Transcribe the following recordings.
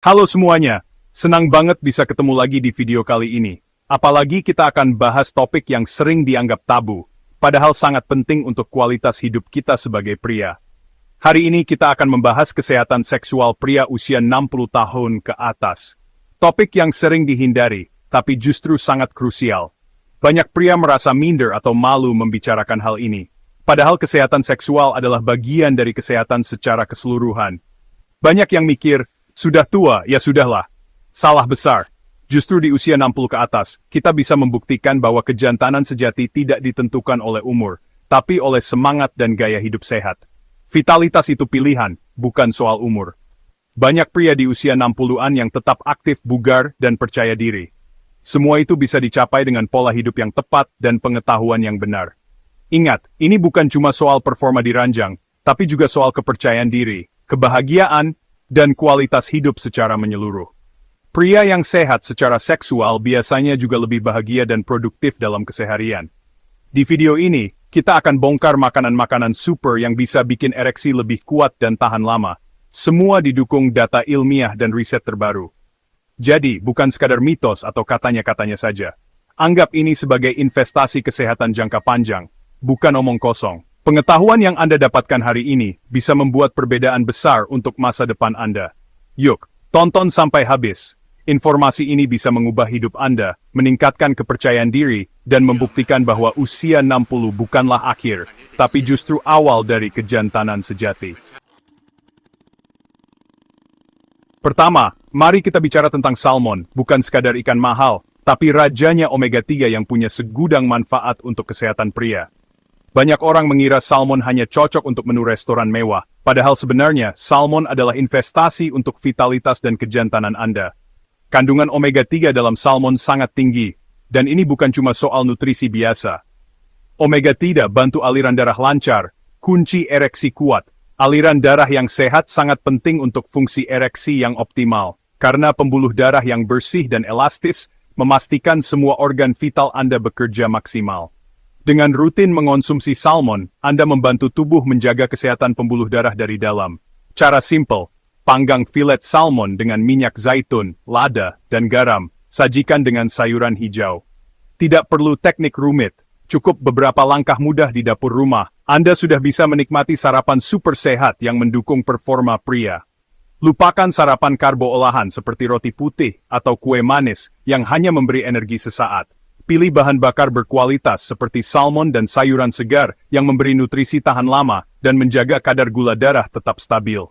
Halo semuanya, senang banget bisa ketemu lagi di video kali ini. Apalagi kita akan bahas topik yang sering dianggap tabu, padahal sangat penting untuk kualitas hidup kita sebagai pria. Hari ini kita akan membahas kesehatan seksual pria usia 60 tahun ke atas. Topik yang sering dihindari, tapi justru sangat krusial. Banyak pria merasa minder atau malu membicarakan hal ini. Padahal kesehatan seksual adalah bagian dari kesehatan secara keseluruhan. Banyak yang mikir, sudah tua, ya sudahlah. Salah besar. Justru di usia 60 ke atas, kita bisa membuktikan bahwa kejantanan sejati tidak ditentukan oleh umur, tapi oleh semangat dan gaya hidup sehat. Vitalitas itu pilihan, bukan soal umur. Banyak pria di usia 60-an yang tetap aktif, bugar, dan percaya diri. Semua itu bisa dicapai dengan pola hidup yang tepat dan pengetahuan yang benar. Ingat, ini bukan cuma soal performa di ranjang, tapi juga soal kepercayaan diri, kebahagiaan, dan kualitas hidup secara menyeluruh. Pria yang sehat secara seksual biasanya juga lebih bahagia dan produktif dalam keseharian. Di video ini, kita akan bongkar makanan-makanan super yang bisa bikin ereksi lebih kuat dan tahan lama. Semua didukung data ilmiah dan riset terbaru. Jadi, bukan sekadar mitos atau katanya-katanya saja. Anggap ini sebagai investasi kesehatan jangka panjang, bukan omong kosong. Pengetahuan yang Anda dapatkan hari ini bisa membuat perbedaan besar untuk masa depan Anda. Yuk, tonton sampai habis. Informasi ini bisa mengubah hidup Anda, meningkatkan kepercayaan diri, dan membuktikan bahwa usia 60 bukanlah akhir, tapi justru awal dari kejantanan sejati. Pertama, mari kita bicara tentang salmon, bukan sekadar ikan mahal, tapi rajanya omega 3 yang punya segudang manfaat untuk kesehatan pria. Banyak orang mengira salmon hanya cocok untuk menu restoran mewah, padahal sebenarnya salmon adalah investasi untuk vitalitas dan kejantanan Anda. Kandungan omega 3 dalam salmon sangat tinggi, dan ini bukan cuma soal nutrisi biasa. Omega 3 bantu aliran darah lancar, kunci ereksi kuat. Aliran darah yang sehat sangat penting untuk fungsi ereksi yang optimal, karena pembuluh darah yang bersih dan elastis memastikan semua organ vital Anda bekerja maksimal. Dengan rutin mengonsumsi salmon, Anda membantu tubuh menjaga kesehatan pembuluh darah dari dalam. Cara simple, panggang filet salmon dengan minyak zaitun, lada, dan garam, sajikan dengan sayuran hijau. Tidak perlu teknik rumit, cukup beberapa langkah mudah di dapur rumah, Anda sudah bisa menikmati sarapan super sehat yang mendukung performa pria. Lupakan sarapan karbo olahan seperti roti putih atau kue manis yang hanya memberi energi sesaat. Pilih bahan bakar berkualitas seperti salmon dan sayuran segar yang memberi nutrisi tahan lama dan menjaga kadar gula darah tetap stabil.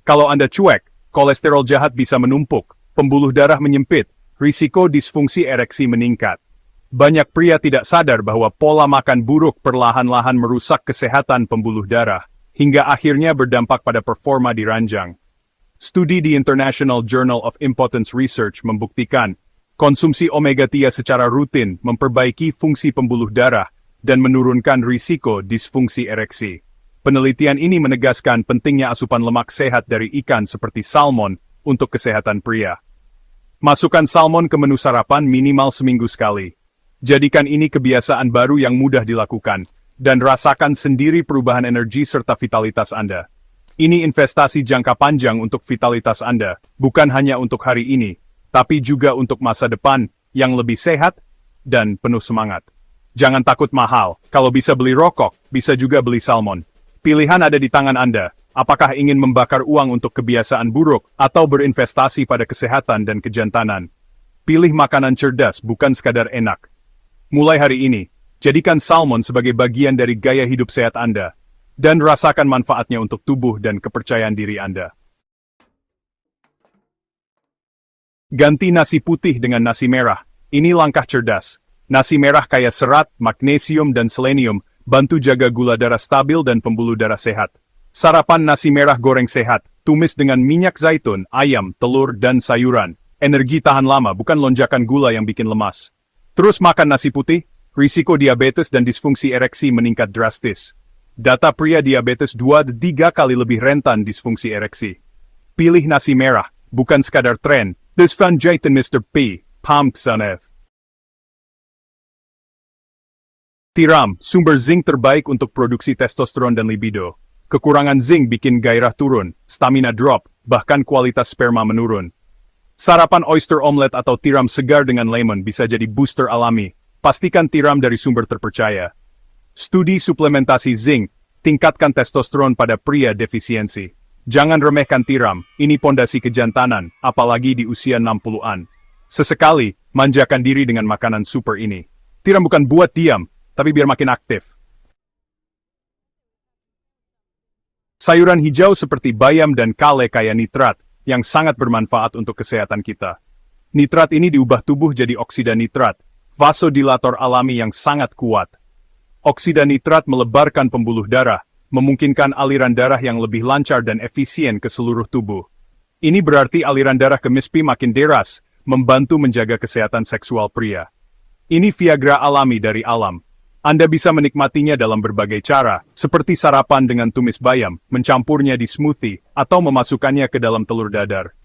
Kalau Anda cuek, kolesterol jahat bisa menumpuk, pembuluh darah menyempit, risiko disfungsi ereksi meningkat. Banyak pria tidak sadar bahwa pola makan buruk perlahan-lahan merusak kesehatan pembuluh darah, hingga akhirnya berdampak pada performa di ranjang. Studi di International Journal of Impotence Research membuktikan, konsumsi omega 3 secara rutin memperbaiki fungsi pembuluh darah dan menurunkan risiko disfungsi ereksi. Penelitian ini menegaskan pentingnya asupan lemak sehat dari ikan seperti salmon untuk kesehatan pria. Masukkan salmon ke menu sarapan minimal seminggu sekali. Jadikan ini kebiasaan baru yang mudah dilakukan, dan rasakan sendiri perubahan energi serta vitalitas Anda. Ini investasi jangka panjang untuk vitalitas Anda, bukan hanya untuk hari ini, tapi juga untuk masa depan yang lebih sehat dan penuh semangat. Jangan takut mahal, kalau bisa beli rokok, bisa juga beli salmon. Pilihan ada di tangan Anda, apakah ingin membakar uang untuk kebiasaan buruk atau berinvestasi pada kesehatan dan kejantanan. Pilih makanan cerdas bukan sekadar enak. Mulai hari ini, jadikan salmon sebagai bagian dari gaya hidup sehat Anda, dan rasakan manfaatnya untuk tubuh dan kepercayaan diri Anda. Ganti nasi putih dengan nasi merah. Ini langkah cerdas. Nasi merah kaya serat, magnesium, dan selenium, bantu jaga gula darah stabil dan pembuluh darah sehat. Sarapan nasi merah goreng sehat, tumis dengan minyak zaitun, ayam, telur, dan sayuran. Energi tahan lama, bukan lonjakan gula yang bikin lemas. Terus makan nasi putih, risiko diabetes dan disfungsi ereksi meningkat drastis. Data pria diabetes 2-3 kali lebih rentan disfungsi ereksi. Pilih nasi merah, bukan sekadar tren. This fun Jaitan Mr. P. Pamksanev. Tiram, sumber zinc terbaik untuk produksi testosteron dan libido. Kekurangan zinc bikin gairah turun, stamina drop, bahkan kualitas sperma menurun. Sarapan oyster omelet atau tiram segar dengan lemon bisa jadi booster alami. Pastikan tiram dari sumber terpercaya. Studi suplementasi zinc, tingkatkan testosteron pada pria defisiensi. Jangan remehkan tiram, ini pondasi kejantanan, apalagi di usia 60-an. Sesekali, manjakan diri dengan makanan super ini. Tiram bukan buat diam, tapi biar makin aktif. Sayuran hijau seperti bayam dan kale kaya nitrat, yang sangat bermanfaat untuk kesehatan kita. Nitrat ini diubah tubuh jadi oksida nitrat, vasodilator alami yang sangat kuat. Oksida nitrat melebarkan pembuluh darah, memungkinkan aliran darah yang lebih lancar dan efisien ke seluruh tubuh. Ini berarti aliran darah ke mispi makin deras, membantu menjaga kesehatan seksual pria. Ini Viagra alami dari alam. Anda bisa menikmatinya dalam berbagai cara, seperti sarapan dengan tumis bayam, mencampurnya di smoothie, atau memasukkannya ke dalam telur dadar.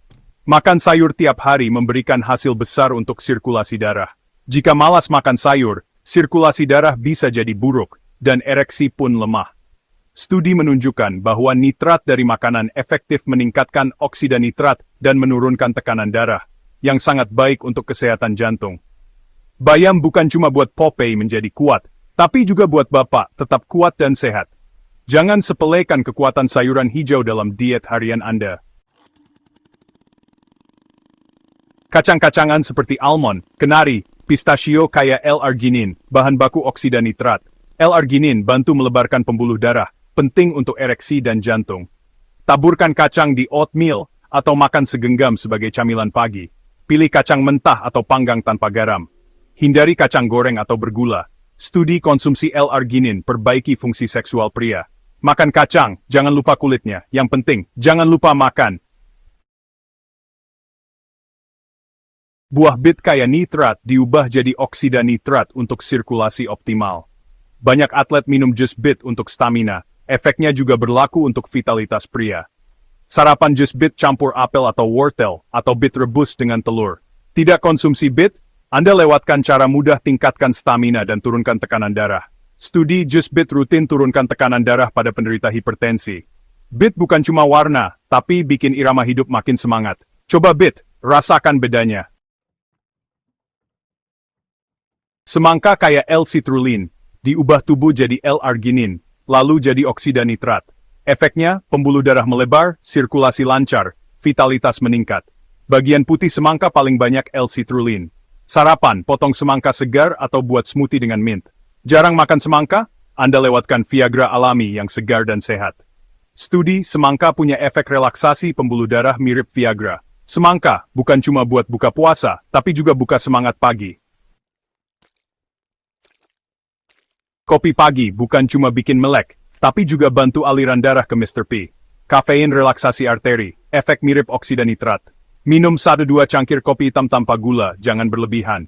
Makan sayur tiap hari memberikan hasil besar untuk sirkulasi darah. Jika malas makan sayur, sirkulasi darah bisa jadi buruk, dan ereksi pun lemah. Studi menunjukkan bahwa nitrat dari makanan efektif meningkatkan oksida nitrat dan menurunkan tekanan darah, yang sangat baik untuk kesehatan jantung. Bayam bukan cuma buat Popeye menjadi kuat, tapi juga buat Bapak tetap kuat dan sehat. Jangan sepelekan kekuatan sayuran hijau dalam diet harian Anda. Kacang-kacangan seperti almond, kenari, pistachio kaya L-arginin, bahan baku oksida nitrat. L-arginin bantu melebarkan pembuluh darah, penting untuk ereksi dan jantung. Taburkan kacang di oatmeal atau makan segenggam sebagai camilan pagi. Pilih kacang mentah atau panggang tanpa garam. Hindari kacang goreng atau bergula. Studi konsumsi L-arginin perbaiki fungsi seksual pria. Makan kacang, jangan lupa kulitnya. Yang penting, jangan lupa makan. Buah bit kaya nitrat diubah jadi oksida nitrat untuk sirkulasi optimal. Banyak atlet minum jus bit untuk stamina. Efeknya juga berlaku untuk vitalitas pria. Sarapan jus bit campur apel atau wortel, atau bit rebus dengan telur. Tidak konsumsi bit? Anda lewatkan cara mudah tingkatkan stamina dan turunkan tekanan darah. Studi jus bit rutin turunkan tekanan darah pada penderita hipertensi. Bit bukan cuma warna, tapi bikin irama hidup makin semangat. Coba bit, rasakan bedanya. Semangka kaya L-citrulline, diubah tubuh jadi L-arginin, lalu jadi oksida nitrat. Efeknya, pembuluh darah melebar, sirkulasi lancar, vitalitas meningkat. Bagian putih semangka paling banyak L-citrulline. Sarapan, potong semangka segar atau buat smoothie dengan mint. Jarang makan semangka? Anda lewatkan Viagra alami yang segar dan sehat. Studi, semangka punya efek relaksasi pembuluh darah mirip Viagra. Semangka, bukan cuma buat buka puasa, tapi juga buka semangat pagi. Kopi pagi bukan cuma bikin melek, tapi juga bantu aliran darah ke Mr. P. Kafein relaksasi arteri, efek mirip oksida nitrat. Minum 1-2 cangkir kopi hitam tanpa gula, jangan berlebihan.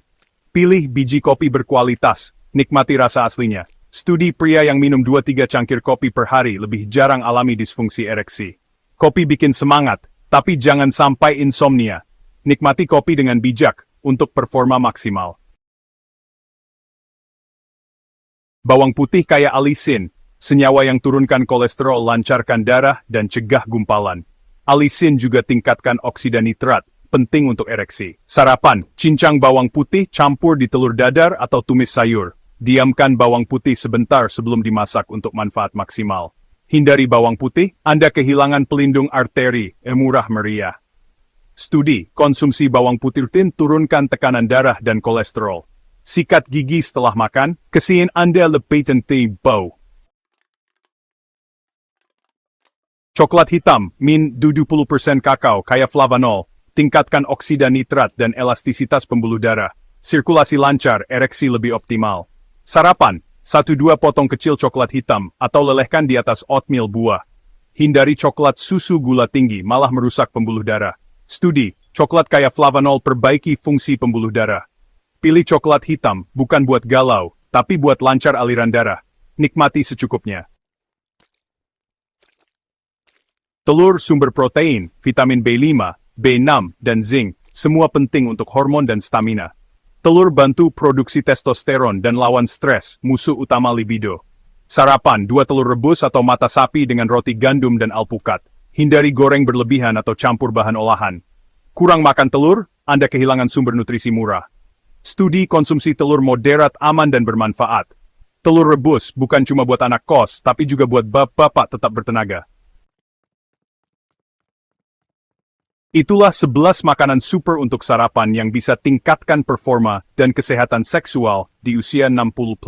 Pilih biji kopi berkualitas, nikmati rasa aslinya. Studi pria yang minum 2-3 cangkir kopi per hari lebih jarang alami disfungsi ereksi. Kopi bikin semangat, tapi jangan sampai insomnia. Nikmati kopi dengan bijak, untuk performa maksimal. Bawang putih kaya alisin, senyawa yang turunkan kolesterol, lancarkan darah, dan cegah gumpalan. Alisin juga tingkatkan oksida nitrat, penting untuk ereksi. Sarapan, cincang bawang putih campur di telur dadar atau tumis sayur. Diamkan bawang putih sebentar sebelum dimasak untuk manfaat maksimal. Hindari bawang putih, Anda kehilangan pelindung arteri, murah meriah. Studi, konsumsi bawang putih rutin turunkan tekanan darah dan kolesterol. Sikat gigi setelah makan, kesiin Anda lebih tentu bau. Coklat hitam, min 70% kakao kaya flavanol, tingkatkan oksida nitrat dan elastisitas pembuluh darah. Sirkulasi lancar, ereksi lebih optimal. Sarapan, 1-2 potong kecil coklat hitam, atau lelehkan di atas oatmeal buah. Hindari coklat susu gula tinggi, malah merusak pembuluh darah. Studi, coklat kaya flavanol perbaiki fungsi pembuluh darah. Pilih coklat hitam, bukan buat galau, tapi buat lancar aliran darah. Nikmati secukupnya. Telur sumber protein, vitamin B5, B6, dan zinc, semua penting untuk hormon dan stamina. Telur bantu produksi testosteron dan lawan stres, musuh utama libido. Sarapan, 2 telur rebus atau mata sapi dengan roti gandum dan alpukat. Hindari goreng berlebihan atau campur bahan olahan. Kurang makan telur, Anda kehilangan sumber nutrisi murah. Studi konsumsi telur moderat aman dan bermanfaat. Telur rebus bukan cuma buat anak kos, tapi juga buat bapak-bapak tetap bertenaga. Itulah 11 makanan super untuk sarapan yang bisa tingkatkan performa dan kesehatan seksual di usia 60+.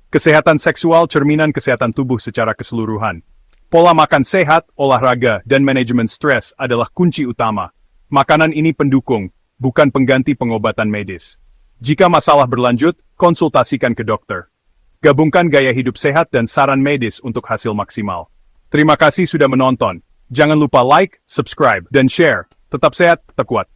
Kesehatan seksual cerminan kesehatan tubuh secara keseluruhan. Pola makan sehat, olahraga, dan manajemen stres adalah kunci utama. Makanan ini pendukung, bukan pengganti pengobatan medis. Jika masalah berlanjut, konsultasikan ke dokter. Gabungkan gaya hidup sehat dan saran medis untuk hasil maksimal. Terima kasih sudah menonton. Jangan lupa like, subscribe, dan share. Tetap sehat, tetap kuat.